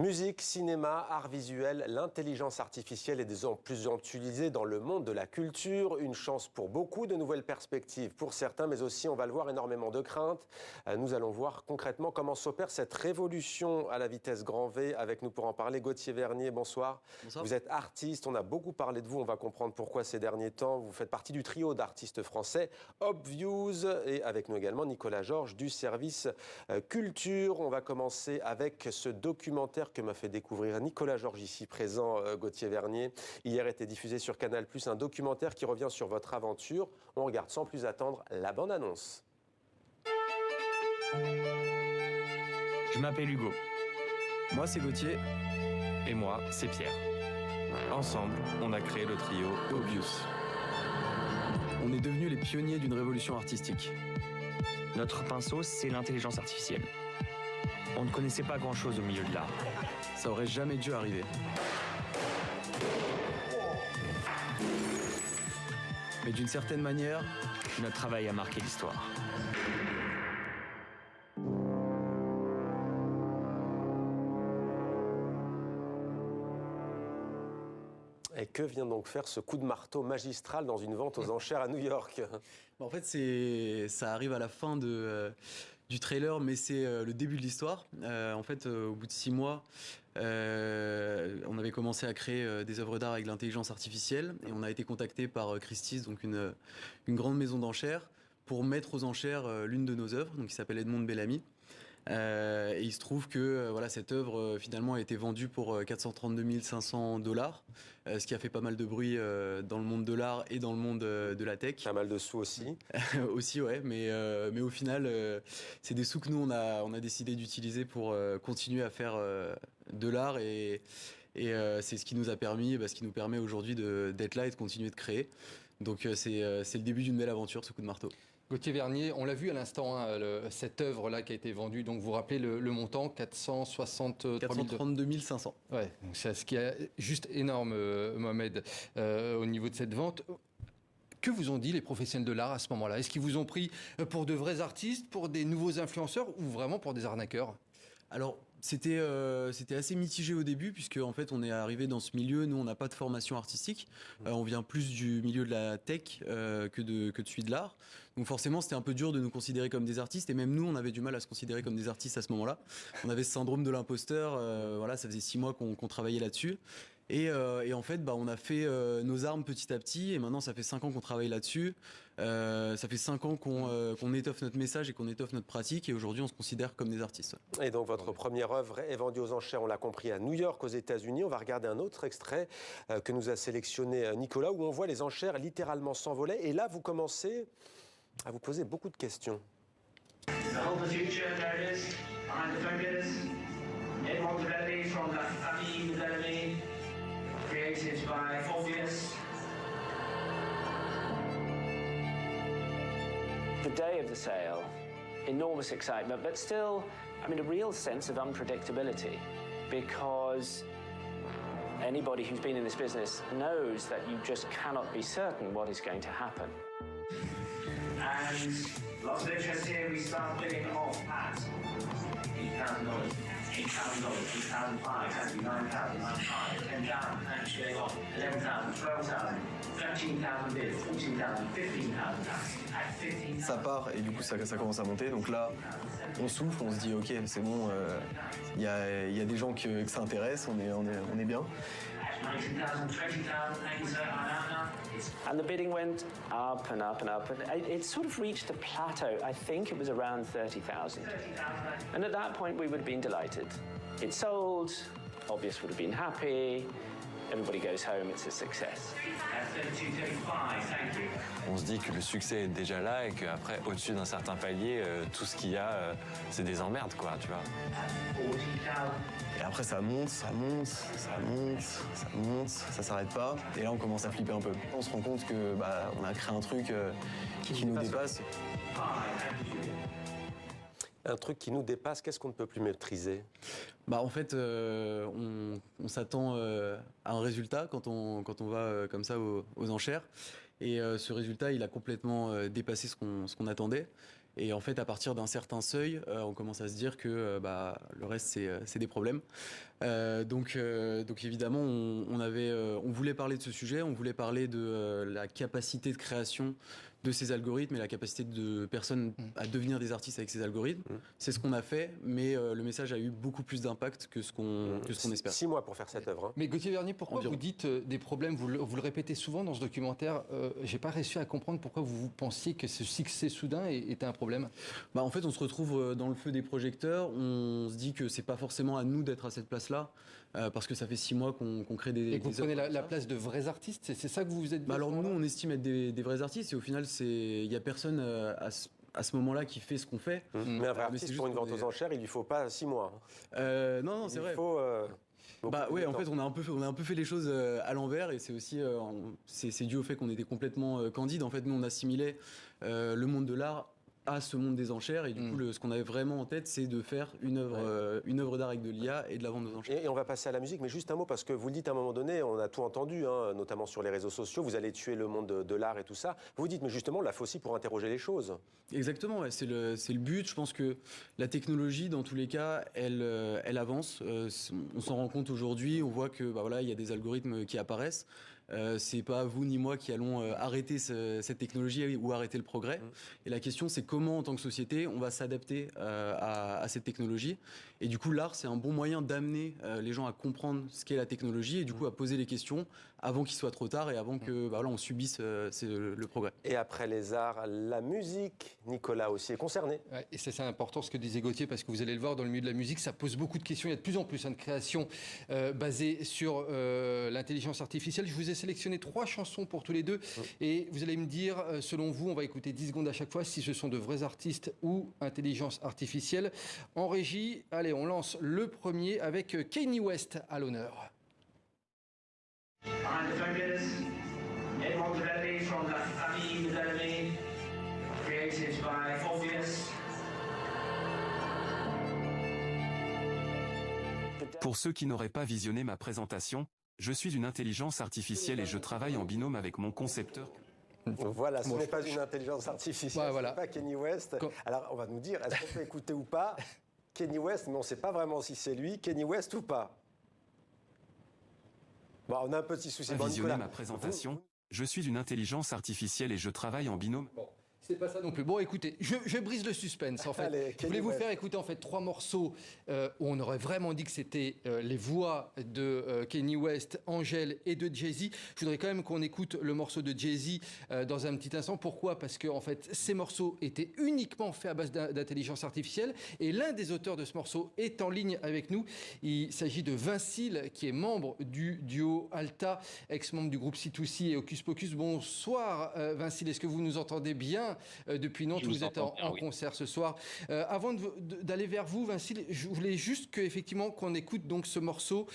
Musique, cinéma, art visuel, l'intelligence artificielle est de plus en plus utilisée dans le monde de la culture. Une chance pour beaucoup, de nouvelles perspectives pour certains, mais aussi, on va le voir, énormément de craintes. Nous allons voir concrètement comment s'opère cette révolution à la vitesse grand V. Avec nous pour en parler, Gauthier Vernier, bonsoir. Bonsoir. Vous êtes artiste, on a beaucoup parlé de vous, on va comprendre pourquoi ces derniers temps. Vous faites partie du trio d'artistes français Obviews et avec nous également Nicolas Georges du service culture. On va commencer avec ce documentaire que m'a fait découvrir Nicolas Georges, ici présent, Gauthier Vernier. Hier était diffusé sur Canal+, un documentaire qui revient sur votre aventure. On regarde sans plus attendre la bande-annonce. Je m'appelle Hugo. Moi, c'est Gauthier. Et moi, c'est Pierre. Ensemble, on a créé le trio Obviews. On est devenus les pionniers d'une révolution artistique. Notre pinceau, c'est l'intelligence artificielle. On ne connaissait pas grand-chose au milieu de l'art. Ça aurait jamais dû arriver. Mais d'une certaine manière, Notre travail a marqué l'histoire. Et que vient donc faire ce coup de marteau magistral dans une vente aux enchères à New York? en fait, ça arrive à la fin du trailer, mais c'est le début de l'histoire. En fait, au bout de 6 mois, on avait commencé à créer des œuvres d'art avec l'intelligence artificielle et on a été contacté par Christie's, donc une grande maison d'enchères, pour mettre aux enchères l'une de nos œuvres, donc qui s'appelle Edmond Bellamy. Et il se trouve que voilà, cette œuvre finalement a été vendue pour 432 500 $, ce qui a fait pas mal de bruit dans le monde de l'art et dans le monde de la tech. Pas mal de sous aussi. Aussi, ouais, mais au final, c'est des sous que nous on a décidé d'utiliser pour continuer à faire de l'art et c'est ce qui nous a permis, ce qui nous permet aujourd'hui d'être là et de continuer de créer. Donc c'est le début d'une belle aventure, ce coup de marteau. Gauthier Vernier, on l'a vu à l'instant, hein, cette œuvre-là qui a été vendue, donc vous rappelez le montant, 432 500. Ouais, c'est ce qui est juste énorme, Mohamed, au niveau de cette vente. Que vous ont dit les professionnels de l'art à ce moment-là? Est-ce qu'ils vous ont pris pour de vrais artistes, pour des nouveaux influenceurs ou vraiment pour des arnaqueurs? Alors, c'était assez mitigé au début, puisque en fait, on est arrivé dans ce milieu. Nous, on n'a pas de formation artistique. On vient plus du milieu de la tech que de celui de l'art. Donc forcément, c'était un peu dur de nous considérer comme des artistes. Et même nous, on avait du mal à se considérer comme des artistes à ce moment-là. On avait ce syndrome de l'imposteur. Voilà, ça faisait 6 mois qu'on travaillait là-dessus. Et en fait, on a fait nos armes petit à petit. Et maintenant, ça fait 5 ans qu'on travaille là-dessus. Ça fait 5 ans qu'on étoffe notre message et qu'on étoffe notre pratique. Et aujourd'hui, on se considère comme des artistes. Et donc, votre première œuvre est vendue aux enchères, on l'a compris, à New York, aux États-Unis. On va regarder un autre extrait que nous a sélectionné Nicolas, où on voit les enchères littéralement s'envoler. Et là, vous commencez à vous poser beaucoup de questions. The Hope of Future, there it is, behind the focus. Edmond Bellamy from La Famille Bellamy, created by Orpheus. The day of the sale, enormous excitement, but still, I mean, a real sense of unpredictability, because anybody who's been in this business knows that you just cannot be certain what is going to happen. And lots of interest here. We start bidding off at $8,000, $8,000, $8,500, $9,000, $9,500, $10,000, and going on $11,000, $12,000, $13,000 bids, $14,000, $15,000 at $15,000. Ça part et du coup, ça commence à monter. Donc là, on souffle, on se dit, OK, c'est bon, il y a des gens que ça intéresse, on est bien. 19,000, 20,000, thank you, sir. And the bidding went up and up and up, and it sort of reached a plateau. I think it was around 30,000. And at that point, we would have been delighted. It sold, Obvious would have been happy, everybody goes home, it's a success. At 32,35, thank you. On se dit que le succès est déjà là et qu'après, au-dessus d'un certain palier, tout ce qu'il y a, c'est des emmerdes, quoi, tu vois. 40,000. Et après, ça monte, ça s'arrête pas. Et là, on commence à flipper un peu. On se rend compte que on a créé un truc qui nous dépasse. Un truc qui nous dépasse, qu'est-ce qu'on ne peut plus maîtriser? En fait, on s'attend à un résultat quand on va comme ça aux enchères. Et ce résultat, il a complètement dépassé ce qu'on attendait. Et en fait, à partir d'un certain seuil, on commence à se dire que le reste, c'est des problèmes. Donc évidemment, on voulait parler de ce sujet, on voulait parler de la capacité de création de ces algorithmes et la capacité de personnes à devenir des artistes avec ces algorithmes. C'est ce qu'on a fait, mais le message a eu beaucoup plus d'impact que ce qu'on espère. 6 mois pour faire cette œuvre. Hein. Mais Gauthier Vernier, pourquoi Environ. vous dites des problèmes, vous le répétez souvent dans ce documentaire, j'ai pas réussi à comprendre pourquoi vous pensiez que ce succès soudain était un problème. En fait, on se retrouve dans le feu des projecteurs, on se dit que c'est pas forcément à nous d'être à cette place-là, parce que ça fait 6 mois qu'on crée des... Et que vous des prenez œuvres la comme ça. place de vrais artistes, c'est ça que vous vous êtes dit à Alors ce nous, moment-là on estime être des vrais artistes, et au final, il y a personne à ce moment-là qui fait ce qu'on fait. Mais un vrai Mais artiste, c'est juste pour une qu'on vente aux enchères, il lui faut pas 6 mois. Non, c'est vrai. Il faut... beaucoup Oui, de en temps. fait, on a un peu fait les choses à l'envers, et c'est aussi c'est dû au fait qu'on était complètement candide. En fait, nous, on assimilait le monde de l'art à ce monde des enchères, et du coup, ce qu'on avait vraiment en tête, c'est de faire une œuvre d'art avec de l'IA et de la vente aux enchères. Et on va passer à la musique, mais juste un mot, parce que vous le dites à un moment donné, on a tout entendu, hein, notamment sur les réseaux sociaux, vous allez tuer le monde de l'art et tout ça. Vous dites, mais justement, on l'a fait aussi pour interroger les choses. Exactement, ouais, c'est le but. Je pense que la technologie, dans tous les cas, elle avance. On s'en rend compte aujourd'hui. On voit que il y a des algorithmes qui apparaissent. C'est pas vous ni moi qui allons arrêter cette technologie ou arrêter le progrès. Et la question, c'est comment, en tant que société, on va s'adapter à cette technologie. Et du coup, l'art, c'est un bon moyen d'amener les gens à comprendre ce qu'est la technologie et du coup à poser les questions avant qu'il soit trop tard et avant que on subisse le progrès. Et après les arts, la musique, Nicolas aussi est concerné. Ouais, et c'est important ce que disait Gauthier, parce que vous allez le voir dans le milieu de la musique, ça pose beaucoup de questions. Il y a de plus en plus de créations basées sur l'intelligence artificielle. Je vous ai sélectionné 3 chansons pour tous les deux et vous allez me dire, selon vous, on va écouter 10 secondes à chaque fois, si ce sont de vrais artistes ou intelligence artificielle. En régie, allez, on lance le premier avec Kanye West à l'honneur. Behind the fingers, Edmond Development from La Famille Development, created by Obvious. Pour ceux qui n'auraient pas visionné ma présentation, je suis une intelligence artificielle et je travaille en binôme avec mon concepteur. Voilà, ce n'est pas une intelligence artificielle, voilà. c'est pas Kanye West. Alors, on va nous dire, est-ce qu'on peut écouter ou pas Kanye West, mais on ne sait pas vraiment si c'est lui, Kanye West ou pas. Bon, on a un petit souci. Bon, Visionner Nicolas, ma présentation, je suis une intelligence artificielle et je travaille en binôme. C'est pas ça non plus. Bon, écoutez, je brise le suspense en fait. Allez, Je voulais vous West. faire écouter en fait 3 morceaux où on aurait vraiment dit que c'était les voix de Kanye West, Angèle et de Jay-Z. Je voudrais quand même qu'on écoute le morceau de Jay-Z dans un petit instant. Pourquoi ? Parce que en fait, ces morceaux étaient uniquement faits à base d'intelligence artificielle et l'un des auteurs de ce morceau est en ligne avec nous. Il s'agit de Vincile, qui est membre du duo Alta, ex-membre du groupe C2C et Hocus Pocus. Bonsoir Vincile, est-ce que vous nous entendez bien depuis Nantes? Vous êtes en concert ce soir. Avant d'aller vers vous, Vincile, je voulais juste effectivement qu'on écoute donc ce morceau,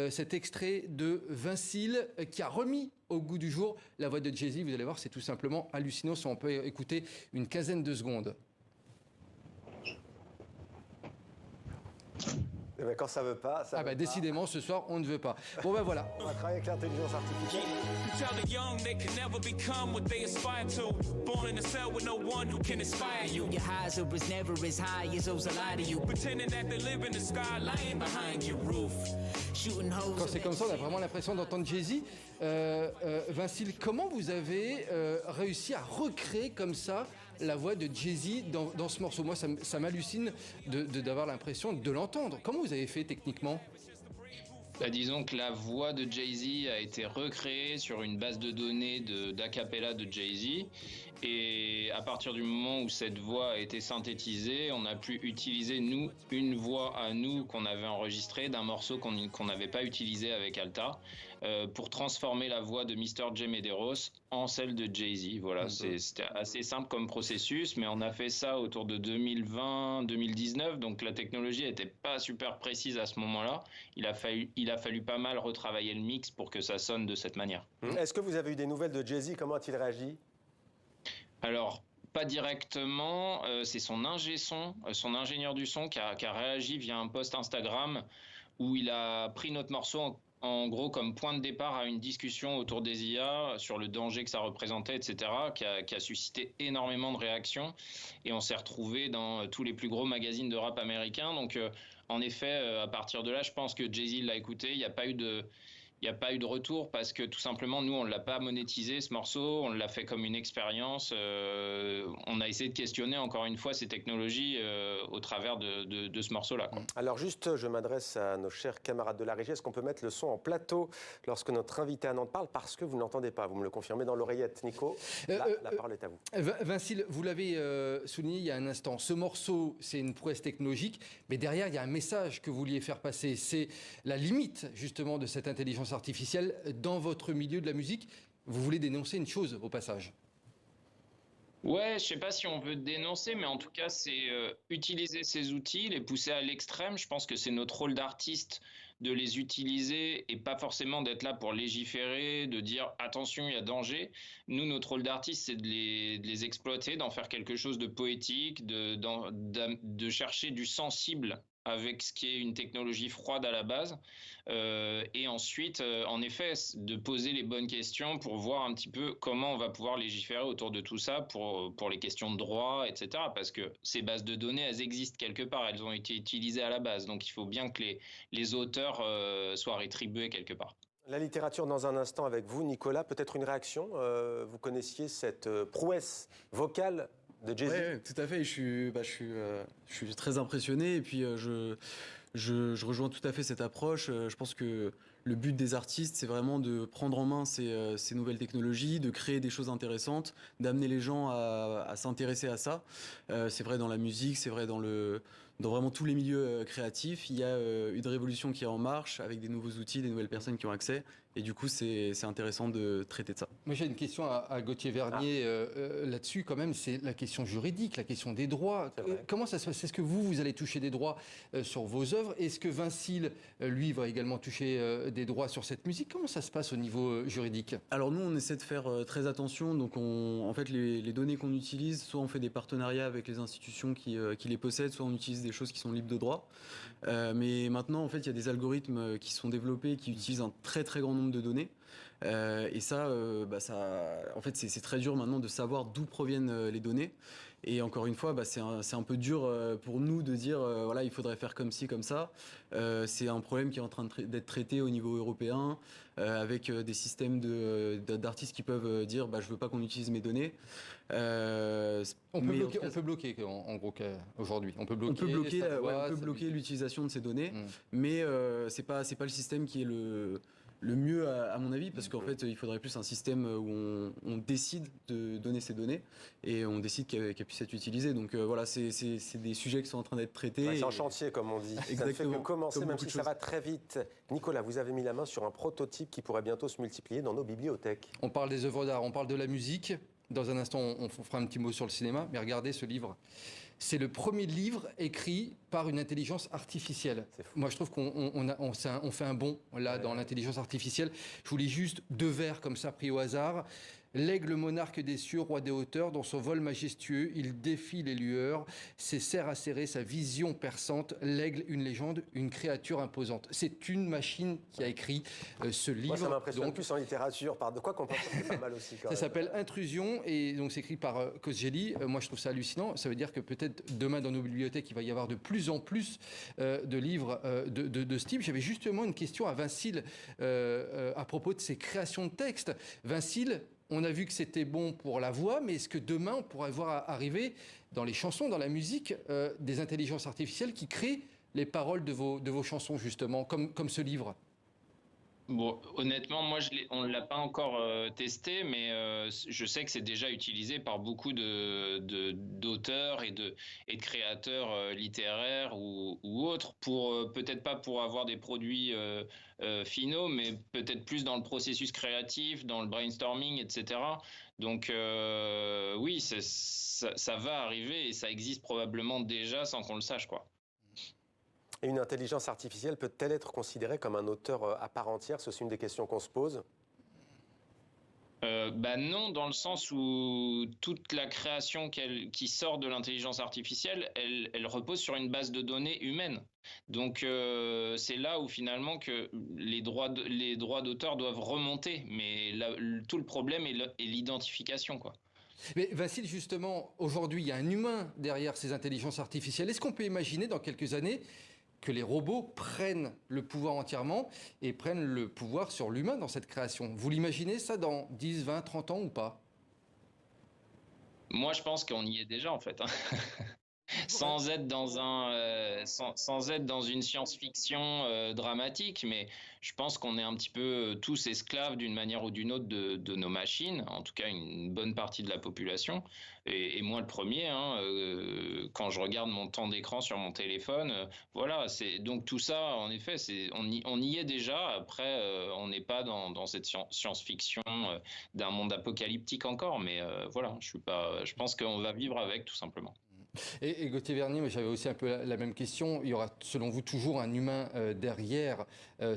cet extrait de Vincile qui a remis au goût du jour la voix de Jay-Z. Vous allez voir, c'est tout simplement hallucinant. Si on peut écouter une quinzaine de secondes. Eh ben, quand ça veut pas, ça veut pas. Décidément, ce soir, on ne veut pas. Bon, voilà. On va travailler avec l'intelligence artificielle. Tell the young they can never become what they aspire to. Born in a cell with no one who can inspire you. Your highs are never as high as those that lie to you. Pretending that they live in the sky, lying behind your roof. Shooting hoes. Quand c'est comme ça, on a vraiment l'impression d'entendre Jay-Z. Vincile, comment vous avez réussi à recréer comme ça la voix de Jay-Z dans ce morceau? Moi, ça m'hallucine d'avoir l'impression de l'entendre. Comment vous avez fait techniquement? Disons que la voix de Jay-Z a été recréée sur une base de données d'acapella de Jay-Z. Et à partir du moment où cette voix a été synthétisée, on a pu utiliser, nous, une voix à nous qu'on avait enregistrée d'un morceau qu'on n'avait pas utilisé avec Alta, pour transformer la voix de Mr. J. Medeiros en celle de Jay-Z. Voilà, c'était assez simple comme processus, mais on a fait ça autour de 2020-2019, donc la technologie n'était pas super précise à ce moment-là. Il a fallu pas mal retravailler le mix pour que ça sonne de cette manière. Est-ce que vous avez eu des nouvelles de Jay-Z? Comment a-t-il réagi? Alors, pas directement, c'est son ingé son, son ingénieur du son qui a réagi via un post Instagram où il a pris notre morceau en gros comme point de départ à une discussion autour des IA sur le danger que ça représentait, etc., qui a suscité énormément de réactions. Et on s'est retrouvé dans tous les plus gros magazines de rap américains. Donc, en effet, à partir de là, je pense que Jay-Z l'a écouté. Il n'y a pas eu de retour parce que tout simplement, nous, on ne l'a pas monétisé, ce morceau. On l'a fait comme une expérience. On a essayé de questionner, encore une fois, ces technologies au travers de ce morceau-là. Alors juste, je m'adresse à nos chers camarades de la régie. Est-ce qu'on peut mettre le son en plateau lorsque notre invité à Nantes parle? Parce que vous ne l'entendez pas. Vous me le confirmez dans l'oreillette, Nico. Là, la parole est à vous. Vincile, vous l'avez souligné il y a un instant. Ce morceau, c'est une prouesse technologique. Mais derrière, il y a un message que vous vouliez faire passer. C'est la limite, justement, de cette intelligence artificielle dans votre milieu de la musique. Vous voulez dénoncer une chose au passage. Ouais, je sais pas si on veut dénoncer, mais en tout cas, c'est utiliser ces outils, les pousser à l'extrême. Je pense que c'est notre rôle d'artiste de les utiliser et pas forcément d'être là pour légiférer, de dire attention, il y a danger. Nous, notre rôle d'artiste, c'est de les exploiter, d'en faire quelque chose de poétique, de chercher du sensible avec ce qui est une technologie froide à la base, et ensuite, en effet, de poser les bonnes questions pour voir un petit peu comment on va pouvoir légiférer autour de tout ça pour les questions de droit, etc. Parce que ces bases de données, elles existent quelque part, elles ont été utilisées à la base, donc il faut bien que les auteurs soient rétribués quelque part. La littérature dans un instant avec vous, Nicolas. Peut-être une réaction? Vous connaissiez cette prouesse vocale de Jay-Z? Ouais, tout à fait. Je suis très impressionné et puis je rejoins tout à fait cette approche. Je pense que le but des artistes, c'est vraiment de prendre en main ces nouvelles technologies, de créer des choses intéressantes, d'amener les gens à s'intéresser à ça. C'est vrai dans la musique, c'est vrai dans vraiment tous les milieux créatifs. Il y a une révolution qui est en marche avec des nouveaux outils, des nouvelles personnes qui ont accès. Et du coup, c'est intéressant de traiter de ça. Moi, j'ai une question à Gauthier Vernier là-dessus, quand même. C'est la question juridique, la question des droits. Comment ça se passe? Est-ce que vous allez toucher des droits sur vos œuvres? Est-ce que Vincile, lui, va également toucher des droits sur cette musique? Comment ça se passe au niveau juridique? Alors nous, on essaie de faire très attention. Donc, en fait, les données qu'on utilise, soit on fait des partenariats avec les institutions qui les possèdent, soit on utilise des choses qui sont libres de droit. Mais maintenant, en fait, il y a des algorithmes qui sont développés, qui utilisent un très très grand nombre de données. Et ça, en fait, c'est très dur maintenant de savoir d'où proviennent les données. Et encore une fois, c'est un peu dur pour nous de dire, voilà, il faudrait faire comme ci, comme ça. C'est un problème qui est en train d'être traité au niveau européen, avec des systèmes d'artistes qui peuvent dire, je veux pas qu'on utilise mes données. On peut bloquer, en gros, aujourd'hui. On peut bloquer l'utilisation de ces données, mais c'est pas le système qui est le mieux à mon avis, parce qu'en fait il faudrait plus un système où on décide de donner ces données et on décide qu'elles puissent être utilisées. Donc voilà, c'est des sujets qui sont en train d'être traités. Ouais, c'est en chantier, comme on dit. Exactement. Ça ne fait que commencer, Comme même si ça va très vite. Nicolas, vous avez mis la main sur un prototype qui pourrait bientôt se multiplier dans nos bibliothèques. On parle des œuvres d'art, on parle de la musique. Dans un instant, on fera un petit mot sur le cinéma, mais regardez ce livre. C'est le premier livre écrit par une intelligence artificielle. Moi, je trouve qu'on fait un bond là dans l'intelligence artificielle. Je vous lis juste 2 vers comme ça pris au hasard. L'aigle monarque des cieux, roi des hauteurs, dans son vol majestueux, il défie les lueurs, ses serres acérées, sa vision perçante, l'aigle, une légende, une créature imposante. C'est une machine qui a écrit ce livre. Moi, ça m'impressionne plus en littérature, de quoi qu'on pense, c'est pas mal aussi. Ça s'appelle Intrusion, et donc c'est écrit par Kosgeli. Moi, je trouve ça hallucinant. Ça veut dire que peut-être demain, dans nos bibliothèques, il va y avoir de plus en plus de livres de ce type. J'avais justement une question à Vincile à propos de ces créations de textes. Vincile, on a vu que c'était bon pour la voix, mais est-ce que demain, on pourrait voir arriver dans les chansons, dans la musique, des intelligences artificielles qui créent les paroles de vos chansons, justement, comme ce livre? Bon, honnêtement, moi, on ne l'a pas encore testé, mais je sais que c'est déjà utilisé par beaucoup d'auteurs et de créateurs littéraires ou autres, peut-être pas pour avoir des produits finaux, mais peut-être plus dans le processus créatif, dans le brainstorming, etc. Donc oui, ça va arriver et ça existe probablement déjà sans qu'on le sache, quoi. Et une intelligence artificielle peut-elle être considérée comme un auteur à part entière? C'est aussi une des questions qu'on se pose. Bah non, dans le sens où toute la création qui sort de l'intelligence artificielle, elle repose sur une base de données humaine. Donc c'est là où finalement que les droits d'auteur doivent remonter. Mais tout le problème est l'identification, quoi. Mais Vassil, justement, aujourd'hui, il y a un humain derrière ces intelligences artificielles. Est-ce qu'on peut imaginer dans quelques années que les robots prennent le pouvoir entièrement et prennent le pouvoir sur l'humain dans cette création? Vous l'imaginez ça dans 10, 20, 30 ans ou pas? Moi, je pense qu'on y est déjà, en fait, hein. Sans être sans être dans une science-fiction dramatique, mais je pense qu'on est un petit peu tous esclaves d'une manière ou d'une autre de nos machines, en tout cas une bonne partie de la population, et moi le premier, hein, quand je regarde mon temps d'écran sur mon téléphone, voilà, c'est donc tout ça, en effet, on y est déjà. Après, on n'est pas dans cette science-fiction d'un monde apocalyptique encore, mais voilà, je pense qu'on va vivre avec, tout simplement. Et Gauthier Vernier, mais j'avais aussi un peu la même question. Il y aura, selon vous, toujours un humain derrière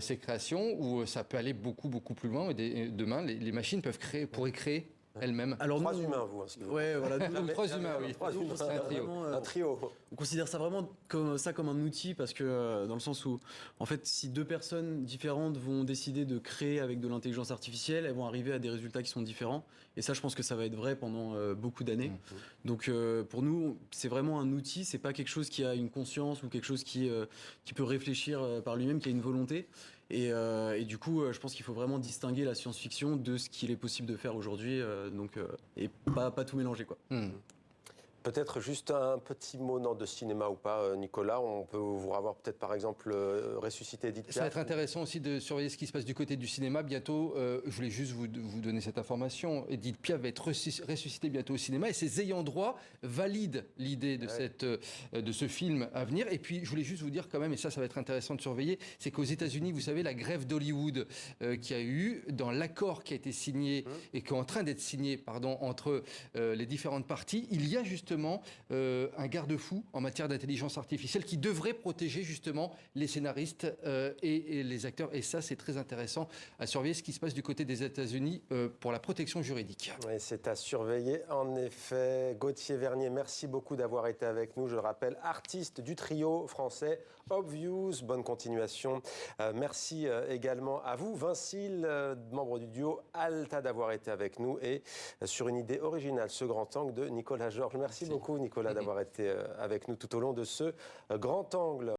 ces créations, ou ça peut aller beaucoup, beaucoup plus loin? Et demain, les machines pourraient créer elles-mêmes. Alors trois humains, vous. Hein, ouais, voilà. Trois humains, oui. C'est un trio. Un trio. On considère ça vraiment comme un outil, parce que dans le sens où, en fait, si deux personnes différentes vont décider de créer avec de l'intelligence artificielle, elles vont arriver à des résultats qui sont différents. Et ça, je pense que ça va être vrai pendant beaucoup d'années. Donc, pour nous, c'est vraiment un outil. C'est pas quelque chose qui a une conscience ou quelque chose qui peut réfléchir par lui-même, qui a une volonté. Et du coup, je pense qu'il faut vraiment distinguer la science-fiction de ce qu'il est possible de faire aujourd'hui, et pas tout mélanger, quoi. Peut-être juste un petit mot de cinéma ou pas, Nicolas. On peut vous revoir peut-être par exemple ressusciter Edith Piaf. Ça va être intéressant aussi de surveiller ce qui se passe du côté du cinéma. Bientôt, je voulais juste vous donner cette information. Edith Piaf va être ressuscitée bientôt au cinéma et ses ayants droit valident l'idée de, de ce film à venir. Et puis, je voulais juste vous dire quand même, et ça va être intéressant de surveiller, c'est qu'aux États-Unis, vous savez, la grève d'Hollywood qu'il y a eu, dans l'accord qui a été signé et qui est en train d'être signé, pardon, entre les différentes parties, il y a justement un garde-fou en matière d'intelligence artificielle qui devrait protéger justement les scénaristes et les acteurs. Et ça, c'est très intéressant à surveiller ce qui se passe du côté des États-Unis pour la protection juridique. Oui, c'est à surveiller en effet. Gauthier Vernier, merci beaucoup d'avoir été avec nous. Je le rappelle, artiste du trio français Obviews. Bonne continuation. Merci également à vous, Vincile, membre du duo Alta, d'avoir été avec nous et sur une idée originale, ce grand angle de Nicolas Georges. Merci beaucoup, Nicolas, d'avoir été avec nous tout au long de ce grand angle.